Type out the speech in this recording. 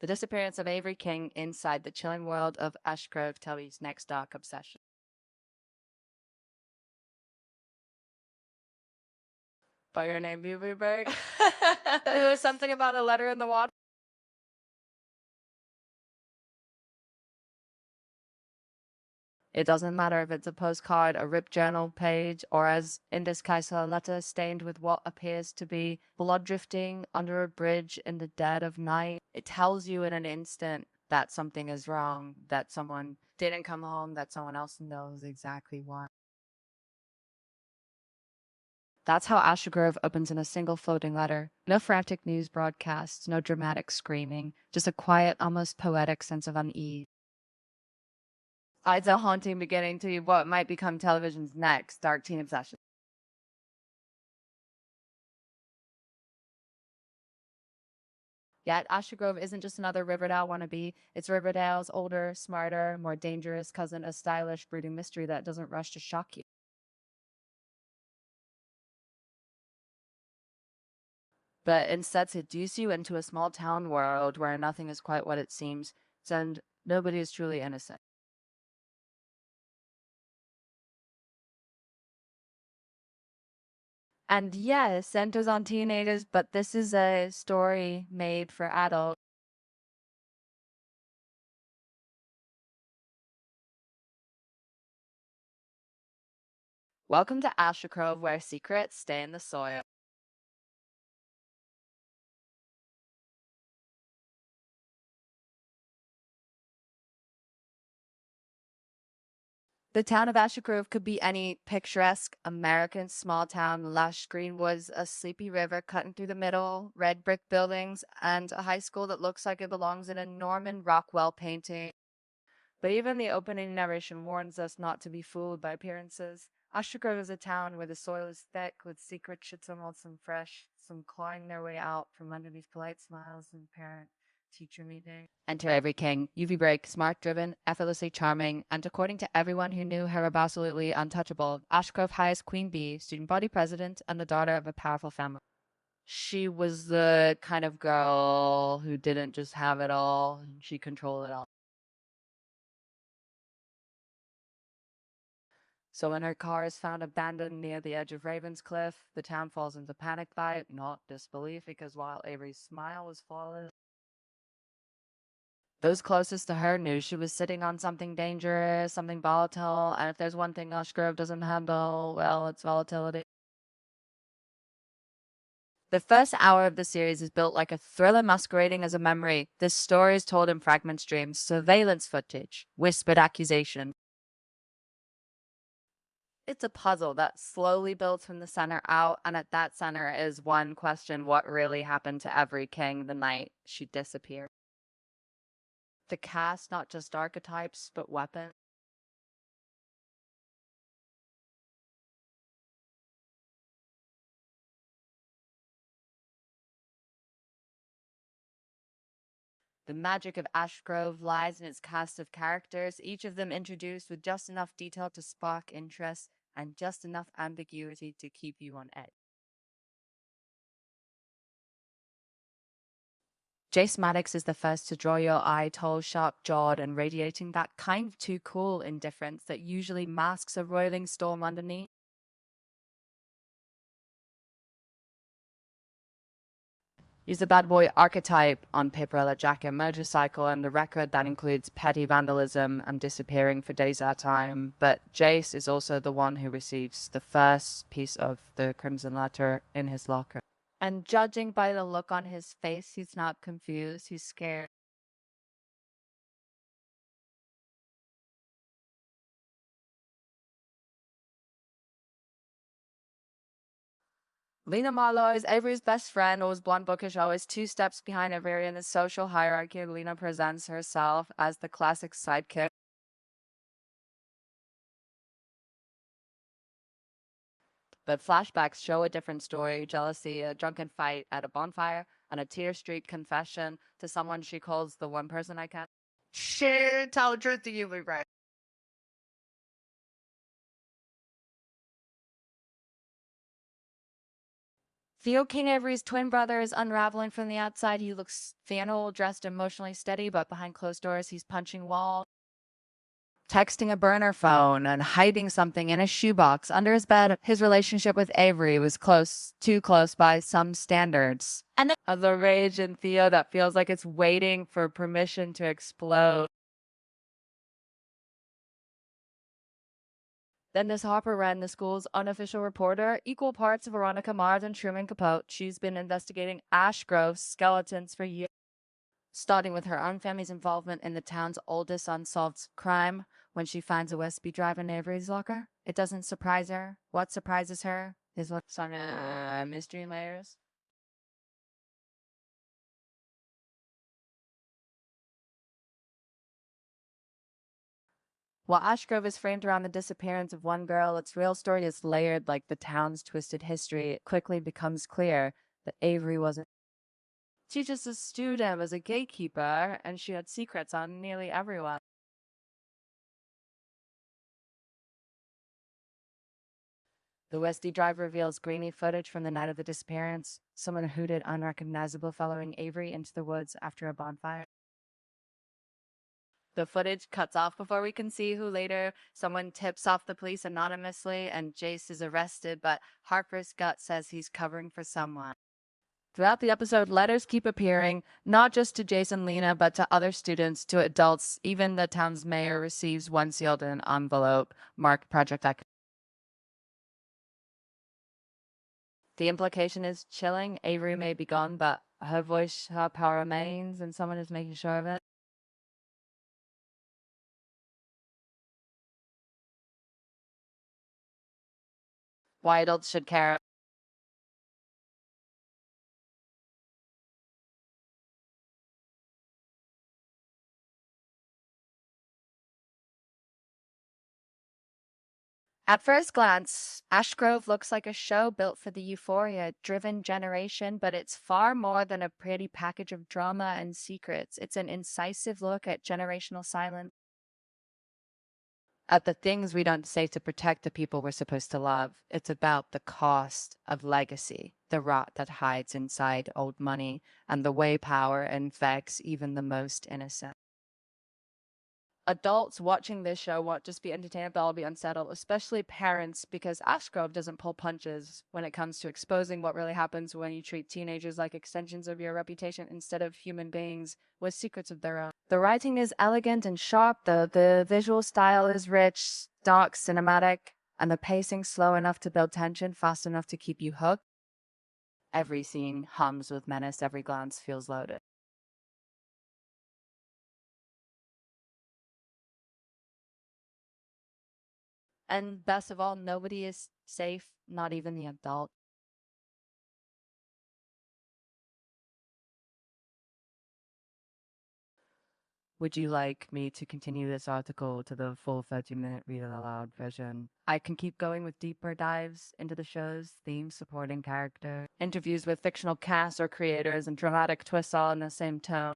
The disappearance of Avery King inside the chilling world of Ashgrove, Toby's next dark obsession. By your name, Blueberry. There was something about a letter in the water. It doesn't matter if it's a postcard, a ripped journal page, or as in this case, a letter stained with what appears to be blood drifting under a bridge in the dead of night. It tells you in an instant that something is wrong, that someone didn't come home, that someone else knows exactly why. That's how Ashgrove opens in a single floating letter. No frantic news broadcasts, no dramatic screaming, just a quiet, almost poetic sense of unease. It's a haunting beginning to what might become television's next dark teen obsession. Yet Ashgrove isn't just another Riverdale wannabe. It's Riverdale's older, smarter, more dangerous cousin, a stylish, brooding mystery that doesn't rush to shock you. But instead seduce you into a small town world where nothing is quite what it seems, and nobody is truly innocent. And yes, centers on teenagers, but this is a story made for adults. Welcome to Ashgrove, where secrets stay in the soil. The town of Ashgrove could be any picturesque American small town, lush green woods, a sleepy river cutting through the middle, red brick buildings, and a high school that looks like it belongs in a Norman Rockwell painting. But even the opening narration warns us not to be fooled by appearances. Ashgrove is a town where the soil is thick, with secret shit some old, some fresh, some clawing their way out from underneath polite smiles and parent teacher meeting. Enter Avery King, UV break, smart driven, effortlessly charming, and according to everyone who knew her, absolutely untouchable. Ashgrove highest queen bee, student body president, and the daughter of a powerful family. She was the kind of girl who didn't just have it all, she controlled it all. So when her car is found abandoned near the edge of Ravenscliff, the town falls into panic by it, not disbelief, because while Avery's smile was flawless, those closest to her knew she was sitting on something dangerous, something volatile, and if there's one thing Ashgrove doesn't handle, well, it's volatility. The first hour of the series is built like a thriller masquerading as a memory. This story is told in fragment streams, surveillance footage, whispered accusation. It's a puzzle that slowly builds from the center out, and at that center is one question: what really happened to Avery King the night she disappeared? The cast, not just archetypes, but weapons. The magic of Ashgrove lies in its cast of characters, each of them introduced with just enough detail to spark interest and just enough ambiguity to keep you on edge. Jace Maddox is the first to draw your eye, tall, sharp-jawed, and radiating that kind of too cool indifference that usually masks a roiling storm underneath. He's a bad boy archetype on paper, a jacket, motorcycle, and the record that includes petty vandalism and disappearing for days at a time. But Jace is also the one who receives the first piece of the Crimson Letter in his locker. And judging by the look on his face, he's not confused, he's scared. Lena Marlowe is Avery's best friend, always blonde, bookish, always two steps behind Avery in the social hierarchy. Lena presents herself as the classic sidekick. But flashbacks show a different story: jealousy, a drunken fight at a bonfire, and a tear-streaked confession to someone she calls the one person I can't. Shit, tell the truth to you, right? Theo King Avery's twin brother is unraveling from the outside. He looks flannel, dressed emotionally steady, but behind closed doors, he's punching walls, texting a burner phone, and hiding something in a shoebox under his bed. His relationship with Avery was close, too close by some standards. And the rage in Theo that feels like it's waiting for permission to explode. Then Miss Harper ran the school's unofficial reporter, equal parts Veronica Mars and Truman Capote. She's been investigating Ashgrove skeletons for years, starting with her own family's involvement in the town's oldest unsolved crime. When she finds a USB drive in Avery's locker, it doesn't surprise her. What surprises her is what's on mystery layers. While Ashgrove is framed around the disappearance of one girl, its real story is layered like the town's twisted history. It quickly becomes clear that Avery wasn't. She just a student, was a gatekeeper, and she had secrets on nearly everyone. The Westy drive reveals grainy footage from the night of the disappearance. Someone hooted unrecognizable following Avery into the woods after a bonfire. The footage cuts off before we can see who later. Someone tips off the police anonymously, and Jace is arrested, but Harper's gut says he's covering for someone. Throughout the episode, letters keep appearing, not just to Jason and Lena, but to other students, to adults. Even the town's mayor receives one sealed in an envelope marked Project X. The implication is chilling. Avery may be gone, but her voice, her power remains, and someone is making sure of it. Why adults should care. At first glance, Ashgrove looks like a show built for the euphoria-driven generation, but it's far more than a pretty package of drama and secrets. It's an incisive look at generational silence, at the things we don't say to protect the people we're supposed to love. It's about the cost of legacy, the rot that hides inside old money, and the way power infects even the most innocent. Adults watching this show won't just be entertained, they'll be unsettled, especially parents, because Ashgrove doesn't pull punches when it comes to exposing what really happens when you treat teenagers like extensions of your reputation instead of human beings with secrets of their own. The writing is elegant and sharp, the visual style is rich, dark, cinematic, and the pacing slow enough to build tension, fast enough to keep you hooked. Every scene hums with menace, every glance feels loaded. And best of all, nobody is safe, not even the adult. Would you like me to continue this article to the full 30-minute read aloud version? I can keep going with deeper dives into the show's themes, supporting character, interviews with fictional cast or creators, and dramatic twists all in the same tone.